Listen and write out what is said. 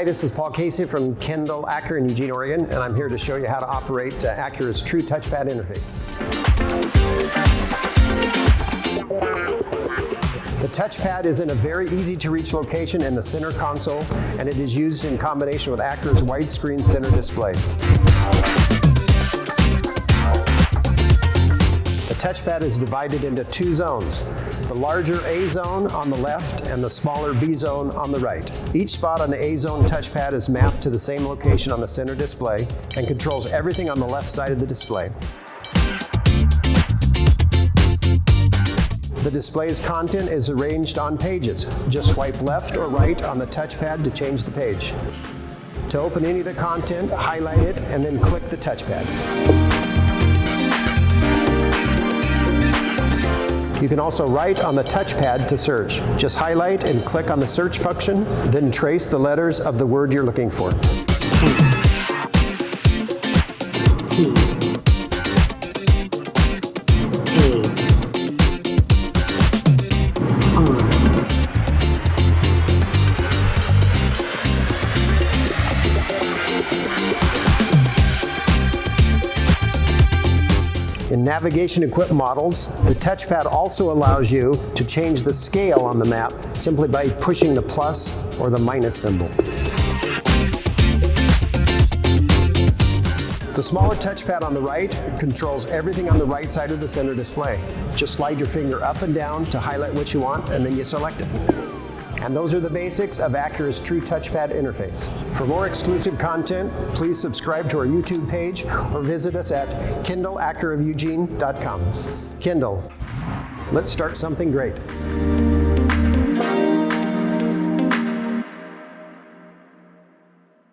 Hi, this is Paul Casey from Kendall, Acura in Eugene, Oregon, and I'm here to show you how to operate Acura's True Touchpad Interface. The touchpad is in a very easy to reach location in the center console, and it is used in combination with Acura's widescreen center display. The touchpad is divided into two zones, the larger A zone on the left and the smaller B zone on the right. Each spot on the A zone touchpad is mapped to the same location on the center display and controls everything on the left side of the display. The display's content is arranged on pages. Just swipe left or right on the touchpad to change the page. To open any of the content, highlight it and then click the touchpad. You can also write on the touchpad to search. Just highlight and click on the search function, then trace the letters of the word you're looking for. In navigation equipped models, the touchpad also allows you to change the scale on the map simply by pushing the plus or the minus symbol. The smaller touchpad on the right controls everything on the right side of the center display. Just slide your finger up and down to highlight what you want, and then you select it. And those are the basics of Acura's True Touchpad Interface. For more exclusive content, please subscribe to our YouTube page or visit us at KendallAcuraofEugene.com. Kendall, let's start something great.